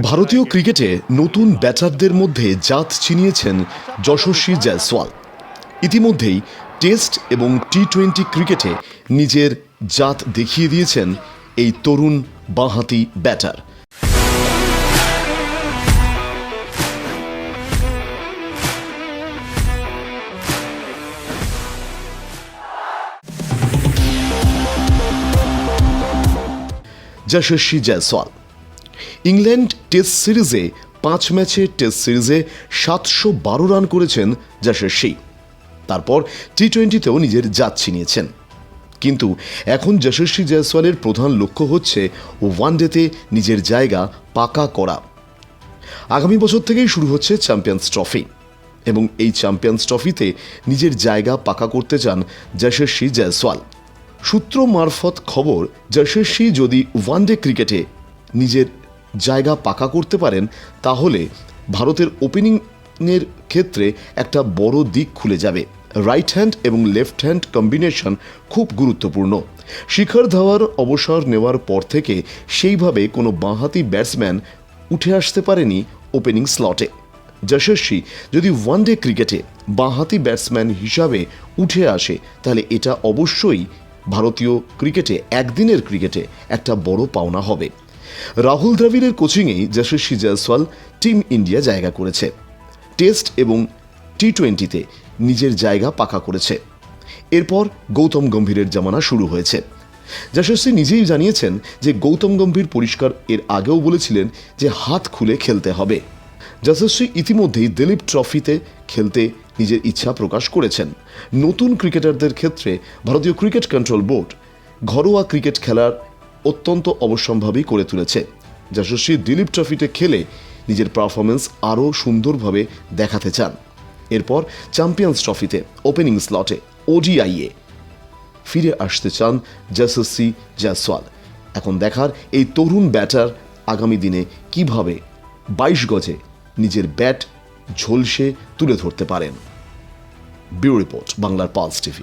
ভারতীয় ক্রিকেটে নতুন ব্যাটারদের মধ্যে জাত চিনিয়েছেন যশস্বী জয়সওয়াল। ইতিমধ্যেই টেস্ট এবং টি-20 ক্রিকেটে নিজের জাত দেখিয়ে দিয়েছেন এই তরুণ বাঁহাতি ব্যাটার। যশস্বী জয়সওয়াল ইংল্যান্ড টেস্ট সিরিজে 5 ম্যাচে টেস্ট সিরিজে 712 রান করেছেন যশস্বী। তারপর টি-20তেও নিজের জাত ছিনিয়েছেন। কিন্তু এখন যশস্বী জয়সওয়ালের প্রধান লক্ষ্য হচ্ছে ওয়ানডেতে নিজের জায়গা পাকা করা। আগামী বছর থেকেই শুরু হচ্ছে চ্যাম্পিয়ন্স ট্রফি এবং এই চ্যাম্পিয়ন্স ট্রফিতে নিজের জায়গা পাকা করতে চান যশস্বী জয়সওয়াল। সূত্র মারফত খবর, যশস্বী যদি ওয়ানডে ক্রিকেটে নিজের জায়গা পাকা করতে পারেন তাহলে ভারতের ওপেনিংয়ের ক্ষেত্রে একটা বড় দিক খুলে যাবে। রাইট হ্যান্ড এবং লেফট হ্যান্ড কম্বিনেশন খুব গুরুত্বপূর্ণ। শিখর ধাওয়ার অবসর নেওয়ার পর থেকে সেইভাবে কোনো বাঁহাতি ব্যাটসম্যান উঠে আসতে পারেনি ওপেনিং স্লটে। যশস্বী যদি ওয়ানডে ক্রিকেটে বাঁহাতি ব্যাটসম্যান হিসাবে উঠে আসে তাহলে এটা অবশ্যই ভারতীয় ক্রিকেটে একদিনের ক্রিকেটে একটা বড় পাওনা হবে। রাহুল দ্রাবিড়ের কোচিংয়েই যশস্বী জয়সওয়াল টিম ইন্ডিয়া জায়গা করেছে। টেস্ট এবং টি-20তে নিজের জায়গা পাকা করেছে। এরপর গৌতম গম্ভীরের জামানা শুরু হয়েছে। যশস্বী নিজেই জানিয়েছেন যে গৌতম গম্ভীর পরিষ্কার এর আগেও বলেছিলেন যে হাত খুলে খেলতে হবে। যশস্বী ইতিমধ্যেই দিলীপ ট্রফিতে খেলতে নিজের ইচ্ছা প্রকাশ করেছেন। নতুন ক্রিকেটারদের ক্ষেত্রে ভারতীয় ক্রিকেট কন্ট্রোল বোর্ড ঘরোয়া ক্রিকেট খেলার অত্যন্ত অবশ্যম্ভাবী করে তুলেছে। যশস্বী দিলীপ ট্রফিতে খেলে নিজের পারফরমেন্স আরও সুন্দরভাবে দেখাতে চান। এরপর চ্যাম্পিয়ন্স ট্রফিতে ওপেনিং স্লটে ওডিআইয়ে ফিরে আসতে চান যশস্বী জয়সওয়াল। এখন দেখার এই তরুণ ব্যাটার আগামী দিনে কিভাবে 22 গজে নিজের ব্যাট ঝলসে তুলে ধরতে পারেন। ব্যুরো রিপোর্ট, বাংলার পালস টিভি।